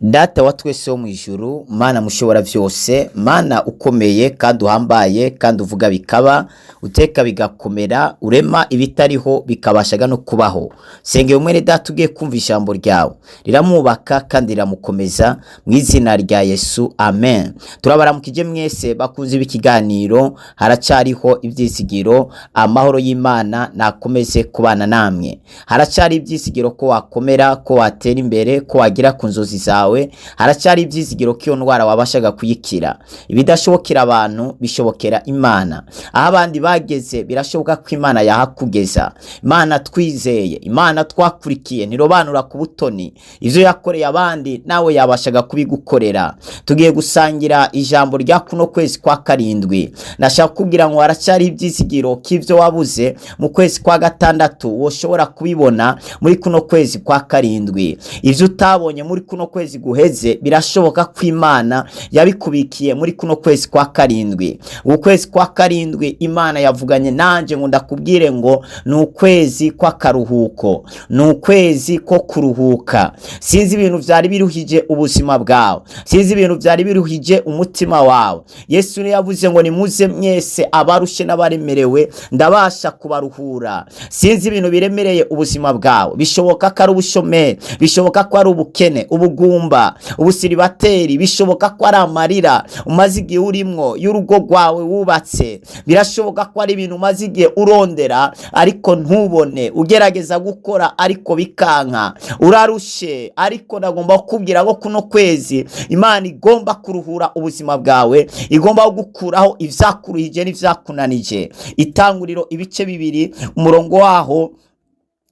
Data wa twese wo mwijuru, Mana mushobora vyose, Mana ukomeye kandi uhambaye kandi uvuga bikaba, uteka bigakomera, urema ibitariho bikabashaga no kubaho. Sengeye umwene data ugiye kumva ijambo ryawe, riramwubaka kandi riramukomeza mu izina rya Yesu, amen. Turabaramukije mwese bakunze ikiganiro, haracariho ivyizigiro, amahoro y'Imana nakomeze kubana namwe. Haracari ivyizigiro ko wakomera, ko watera imbere, ko wagira ku nzozi zawe, haracari ivyizigiro ko iyo ndwara wabashaga kuyikira. Ibidashobokera abantu bishobokera Imana. Aho abandi bageze birashoboka ko Imana yahakugeza. Imana twizeye, Imana twakurikiye ntirobanura ku butoni. Ivyo yakoreye abandi nawe yabashaga kubigukorera. Tugiye gusangira ijambo rya kuno kwezi kwa karindwi. Nashaka kugira ngo haracari ivyizigiro k'ivyo wabuze mu kwezi kwa gatandatu woshobora kubibona muri kuno kwezi kwa karindwi. Ivyo utabonye muri kuno kwezi guheze birashoboka ko Imana yabikubikiye muri kuno kwezi kwa karindwi. Ukwezi kwa karindwi Imana yavuganye nanje ngo ndakubwire ngo ni ukwezi kwa karuhuko, ni ukwezi ko kuruhuka. Sinzi ibintu vyari biruhije ubuzima bwawe, sinzi ibintu vyari biruhije umutima wawe. Yesu yavuze ngo nimuze mwese abarushe n'abaremerewe ndabasha kubaruhura. Sinzi ibintu biremereye ubuzima bwawe, bishoboka ko ari ubushomeri, bishoboka ko ari ubukene, ubugumba, ubusiribateri, bishoboka ko ari amarira umaze igihe urimwo y'urugo rwawe wubatse, birashoboka ko ari ibintu umaze igihe urondera ariko ntubone, ugerageza gukora ariko bikanka, urarushe. Ariko nagomba kukubwira ko kuno kwezi Imana igomba kuruhura ubuzima bwawe, igomba gukuraho ivyakuruhije n'ivyakunanije. Itanguriro ibice 2 umurongo waho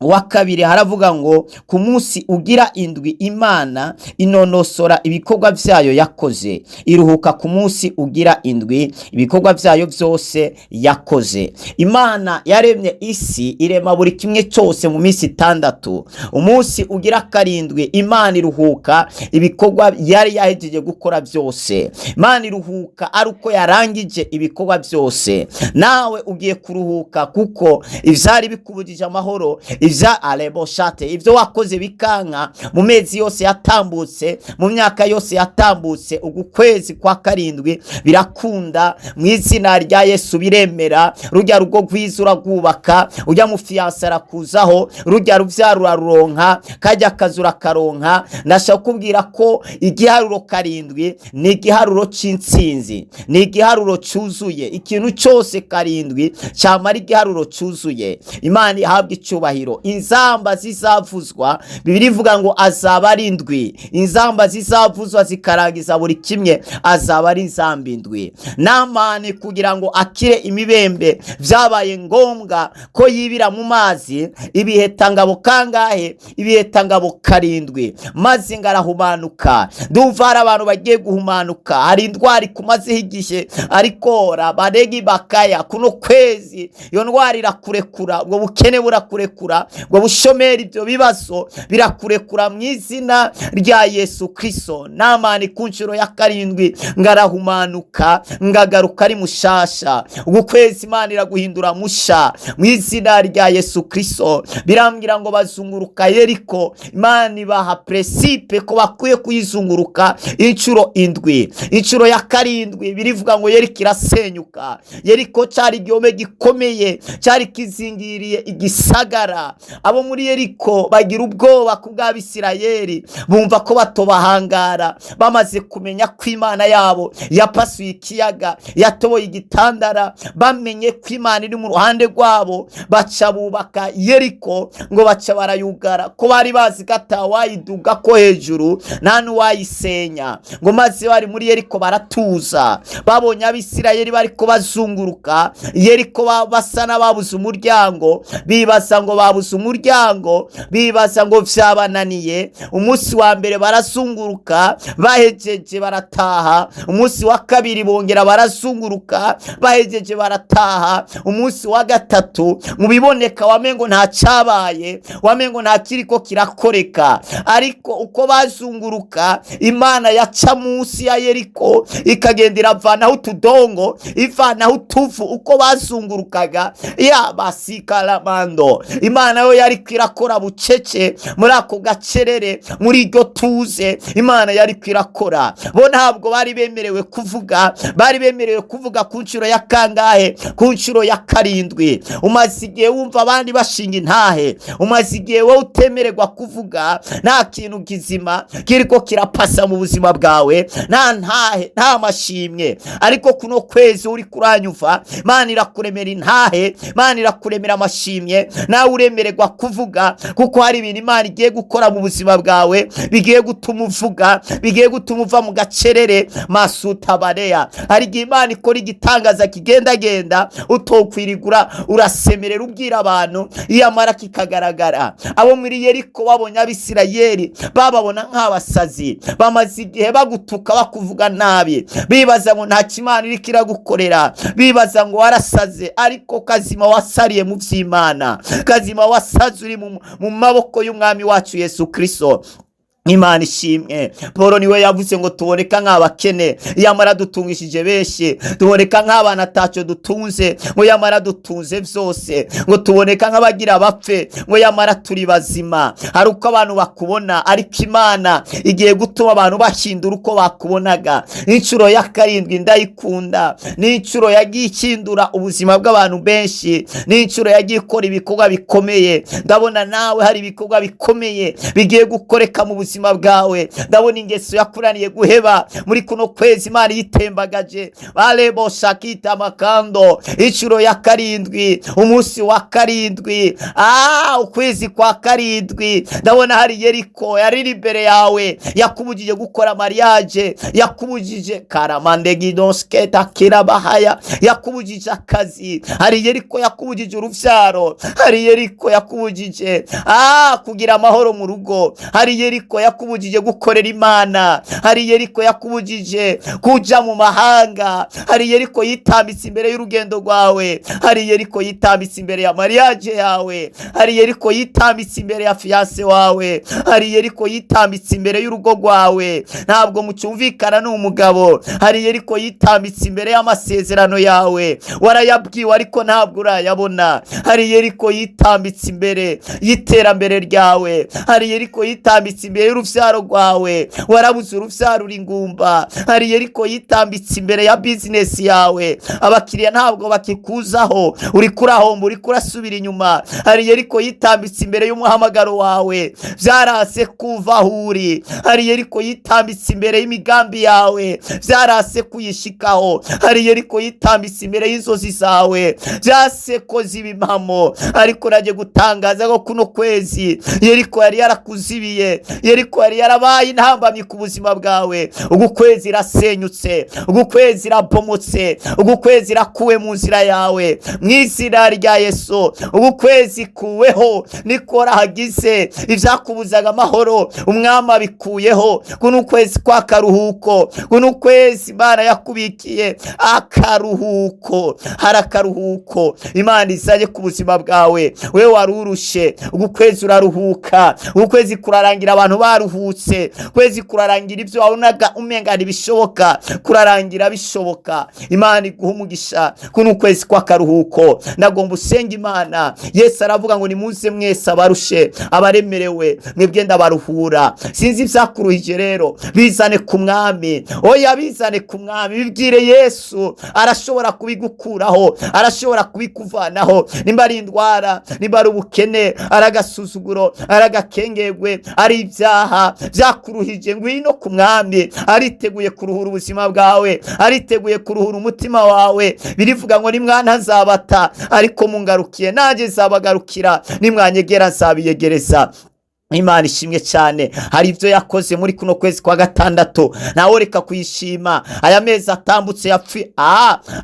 wa kabiri haravuga ngo ku munsi ugira indwi Imana inonosora ibikorwa vyayo yakoze, iruhuka ku munsi ugira indwi ibikorwa vyayo vyose yakoze. Imana yaremye isi, irema buri kimwe cyose mu minsi 6. Umunsi ugira karindwi Imana iruhuka ibikorwa yari yahejeje gukora byose. Imana iruhuka ari uko yarangije ibikorwa byose. Nawe ugiye kuruhuka kuko ivyari bikubujije amahoro, ivya aleboshate, ivyo wakoze bikanka mu mezi yose yatambutse, mu myaka yose yatambutse, ugukwezi kwa karindwi birakunda mu izina rya Yesu biremera. Rujya rugo gwizura gubaka, ujya mu fiancé arakuzaho, rujya ruvyarura ruronka, kajya kazura karonka. Ndashaka kubwira ko igiharuro karindwi ni igiharuro c'intsinzi, ni igiharuro cuzuye. Ikintu cyose karindwi cyamara igiharuro cuzuye. Imana ihabwa icubahiro. Inzamba zizavuzwa, Bibiliya ivuga ngo azaba ari indwi. Inzamba zizavuzwa zikarangiza buri kimwe, azaba ari inzamba indwi. Namani kugira ngo akire imibembe vyabaye ngombwa ko yibira mu mazi ibihetangabo kangahe? Ibihetangabo karindwi. Maze ngarahumanuka. Ndumva hari abantu bagiye guhumanuka, hari indwara ikumazeho igihe ariko baregi bakaya kuno kwezi iyo ndwara irakurekura, ubwo bukene burakurekura, ubwo bushomeri, ibyo bibazo birakurekura mu izina rya Yesu Kristo. Namani ku nshuro ya karindwi ngarahumanuka, ngagaruka ari mushasha. Ubwo kwezi Imana iraguhindura musha mu izina rya Yesu Kristo. Birambwira ngo bazunguruka Yeriko, Imana ibaha principe ko bakwiye kuyizunguruka inshuro indwi. Inshuro ya karindwi birivuga ngo Yeriko irasenyuka. Yeriko cari igihome gikomeye, cari kizingiriye igisagara. Abo muri Yeriko bagira ubwoba kubw'Abisirayeli, bumva ko batobahangara, bamaze kumenya ko Imana yabo yapasuye ikiyaga, yatoboye igitandara, bamenye ko Imana iri mu ruhande rwabo, baca bubaka Yeriko ngo baca barayugara, ko bari bazi gata wayiduga ko hejuru nta nuwayisenya. Ngo maze bari muri Yeriko baratuza, babonye Abisirayeli bariko bazunguruka Yeriko, basa n'ababuze umuryango, bibaza ngo babuze umuryango, bibaza ngo vyabananiye. Umunsi wa mbere barazunguruka, bahejeje barataha. Umunsi wa kabiri bongera barazunguruka, bahejeje barataha. Umunsi wa gatatu mubiboneka wamengo nta cabaye, wamengo nta kiriko kirakoreka. Ariko uko bazunguruka Imana yaca munsi ya Yeriko ikagenda iravanaho utudongo, ivanaho utuvu. Uko bazungurukaga ya basikalamando, Imana Imana yo yari kwirakora bucece muri ako gacerere, muri iryo tuze Imana yari kwirakora. Bo ntabwo bari bemerewe kuvuga, bari bemerewe kuvuga ku nshuro ya kangahe? Ku nshuro ya karindwi. Umaze igihe wumva abandi bashinga intahe, umaze igihe wowe utemererwa kuvuga, nta kintu kizima kiriko kirapasa mu buzima bwawe, nta ntahe, nta mashimwe. Ariko kuno kwezi uri kuranyumva, Imana irakuremera intahe, Imana irakuremera amashimwe, nawe uremererwa kuvuga, kuko hari ibintu Imana igiye gukora mu buzima bwawe bigiye gutuma uvuga, bigiye gutuma uva mu gacerere masutabareya. Hari igihe Imana ikora igitangaza kigendagenda utokwirigura urasemerera ubwira abantu, iyamara kikagaragara. Abo muri Yeriko babonye Abisirayeli bababona nk'abasazi, bamaze igihe bagutuka bakuvuga nabi, bibaza ngo nta Imana iri kiragukorera, bibaza ngo warasaze. Ariko kazima wasariye mu vy'Imana, kazima wasaze uri mu maboko y'umwami wacu Yesu Kristo. Imana ishimwe. Paulo niwe yavuze ngo tuboneka nk'abakene, yamara dutungishije benshi, tuboneka nk'abana ataco dutunze, ngo yamara dutunze vyose, ngo tuboneka nk'abagira bapfe, ngo yamara turi bazima. Hari uko abantu bakubona, ariko Imana igiye gutuma abantu bahindura uko bakubonaga. Incuro ya karindwi ndayikunda, ni incuro yagiye ikindura ubuzima bw'abantu benshi, ni incuro yagiye ikora ibikorwa bikomeye. Ndabona nawe hari ibikorwa bikomeye bigiye gukoreka mu buzima bwawe. Ndabona ingeso yakuraniye guheba muri kuno kwezi Imana yitembagaje. Balebo shakita makando, incuro ya karindwi, umunsi wa karindwi, ukwezi kwa karindwi. Ndabona hari Yeriko yari imbere yawe, yakubujije gukora mariage, yakubujije karamandegidosketa kirabahaya, yakubujije akazi. Hari Yeriko yakubujije uruvyaro, hari Yeriko yakubujije kugira amahoro mu rugo, hari Yeriko yakubujije gukorera Imana, hari Yeriko yakubujije kuja mu mahanga, hari Yeriko yitambitse imbere y'urugendo rwawe, hari Yeriko yitambitse imbere ya mariage yawe, hari Yeriko yitambitse imbere ya fiance wawe, hari Yeriko yitambitse imbere y'urugo rwawe, ntabwo mucyumvikana n'umugabo. Hari Yeriko yitambitse imbere y'amasezerano yawe, warayabwiwe ariko ntabwo urayabona. Hari Yeriko yitambitse imbere y'iterambere ryawe, hari Yeriko yitambitse imbere y'uruvyaro rwawe, warabuze uruvyaro uri ngumba. Hari Yeriko yitambitse imbere ya business yawe, abakiriya ntabwo bakikuzaho, uri kurahomba, uri kurasubira inyuma. Hari Yeriko yitambitse imbere y'umuhamagaro wawe, vyarase kuva huri. Hari Yeriko yitambitse imbere y'imigambi yawe, vyarase kuyishikaho. Hari Yeriko yitambitse imbere y'inzozi zawe, vyase koza ibimamo. Ariko naje gutangaza ko kuno kwezi Yeriko yari yarakuzibiye, Yeriko yari yarabaye intambamyi ku buzima bwawe. Ugu kwezi irasenyutse, ugu kwezi irabomotse, ugu kwezi irakuwe mu nzira yawe mw'izina rya Yesu. Ugu kwezi kuweho, nikora hagize ivyakubuzaga amahoro, umwami abikuyeho. Kuno kwezi kwa karuhuko, kuno kwezi Imana yakubikiye akaruhuko, hari akaruhuko Imana izanye ku buzima bwawe. We warurushe, ugu kwezi uraruhuka, ugu kwezi kurarangira abantu baruhutse, kwezi kurarangira ivyo wabonaga umenga ntibishoboka, kurarangira bishoboka. Imana iguha umugisha kuno kwezi kwa karuhuko. Ndagomba usenga Imana. Yesu aravuga ngo nimuze mwese abarushe abaremerewe, mwebwe ndabaruhura. Sinzi ivyakuruhije rero, bizane ku mwami. Oya, bizane ku mwami, bibwire Yesu. Arashobora kubigukuraho, arashobora kubikuvanaho. Nimba ari indwara, nimba ari ubukene, ari agasuzuguro, ari agakengegwe, ari ibyaha vyakuruhije, ngwino ku mwami. Ariteguye kuruhura ubuzima bwawe, ariteguye kuruhura umutima wawe. Birivuga ngo nimwana nzabata, ariko mungarukiye nanjye zabagarukira, nimwanyegera nzabiyegereza. Imana ishimwe cyane. Hari ivyo yakoze muri kuno kwezi kwa gatandatu, nawe reka kuyishima. Aya mezi atambutse yapfi,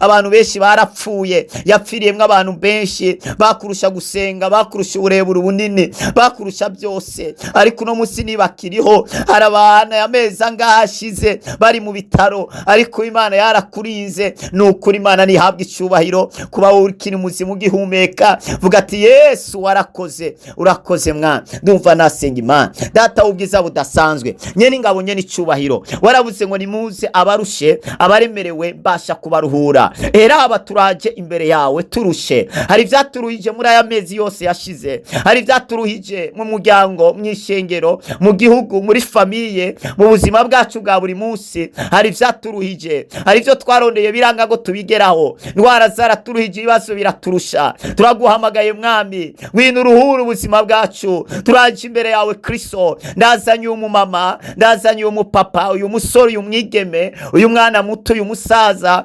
abantu benshi barapfuye, yapfiriyemwe abantu benshi, bakurusha gusenga, bakurusha uburebure bunini, bakurusha byose. Ariko no musi nibakiriho, hari abana ya mezi angahashize bari mu bitaro, ariko Imana yarakurinze. Nukuri Imana nihabwa icyubahiro kuba ukiri muzima ugihumeka. Vuga ati Yesu warakoze, urakoze mwana. Ndumva turasenga Imana. Data w'ubwiza budasanzwe, nyene ingabo nyene icubahiro, waravuze ngo nimuze abarushe abaremerewe mbasha kubaruhura. Era aba turaje imbere yawe turushe. Hari vyaturuhije muri aya mezi yose yashize, hari vyaturuhije mu muryango, mw'ishengero, mu gihugu, muri famiye, mu buzima bwacu bwa buri munsi. Hari vyaturuhije, hari vyo twarondeye biranga ngo tubigeraho. Ndwara zaraturuhije, ibibazo biraturusha. Turaguhamagaye Mwami, ngwino uruhura ubuzima bwacu. Turaje imbere yawe Kristo. Ndazanye uyu mumama, ndazanye uyu mupapa, uyu musore, uyu mwigeme, uyu mwana muto, uyu musaza,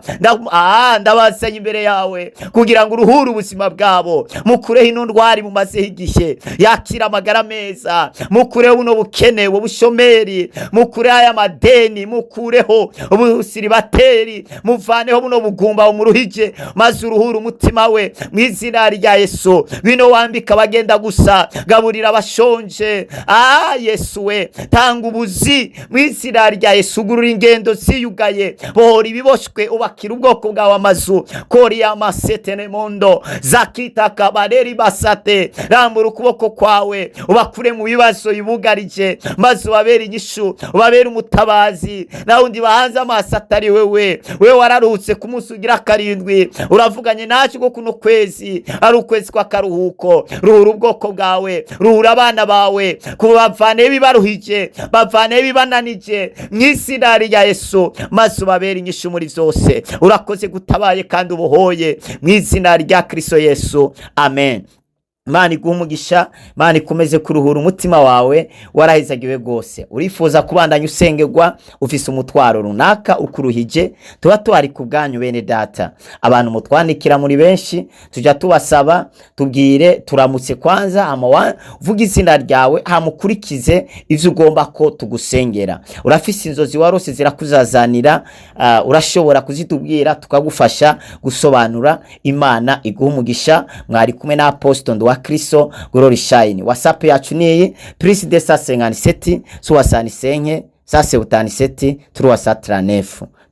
ndabazanye imbere yawe kugira ngo uruhura ubuzima bwabo. Mukureho ino ndwara mumazeho igihe, yakira amagara meza. Mukureho buno bukene, ubushomeri, mukureho aya madeni, mukureho ubusiribateri, muvaneho buno bugumba umuruhije, maze uruhura umutima we mw'izina rya Yesu. Bino wambika bagenda gusa, gaburira abashonje. Yesu we, tanga ubuzi mw'izina rya Yesu. Gurura ingendo ziyugaye, bohora ibiboshwe, ubakira ubwoko bwawe amazu. Koriya masetene mondo zakita kabareri basate, rambura ukuboko kwawe ubakure mu bibazo bibugarije, maze ubabere inyishu, ubabere umutabazi. Nawundi bahanze amaso atari wewe wararuhutse ku munsi ugira karindwi, uravuganye nacu ko kuno kwezi ari ukwezi kwa karuhuko. Ruhura ubwoko bwawe, ruhura abana bawe, kubavane bibaruhije, bavane bibananije mw'izina rya Yesu, maze ubabere inyishu muri vyose. Urakoze gutabaye kandi ubohoye mw'izina rya Kristo Yesu, amen. Imana iguhe umugisha, Imana ikomeze kuruhura umutima wawe warahezagiwe gose. Urifuza kubandanya usengerwa, ufise umutwaro runaka ukuruhije, tuba tuhari ku bwanyu bene data. Abantu mutwandikira muri benshi, tuja tubasaba tubwire turamutse kwanza, vuga izina ryawe, hamukurikize ivyo ugomba ko tugusengera. Urafise inzozi warose zirakuzazanira, urashobora kuzitubwira tukagufasha gusobanura. Imana iguhe umugisha. Mwari kumwe na Apostle wa Kristo Glory Shine. WhatsApp yacu ni plus 257 65 77 339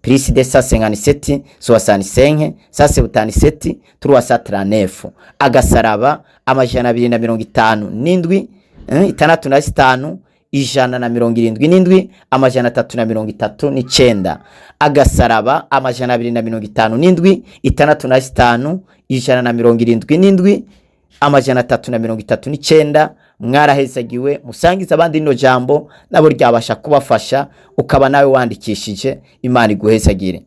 plus 257 65 77 339. Agasaraba amajana 257 665 177 amajana 339. Agasaraba amajana 257 665 177 amajana 339. Mwarahezagiwe, musangiza abandi ino jambo nabo ryabasha kubafasha, ukaba nawe wandikishije. Imana iguhezagire.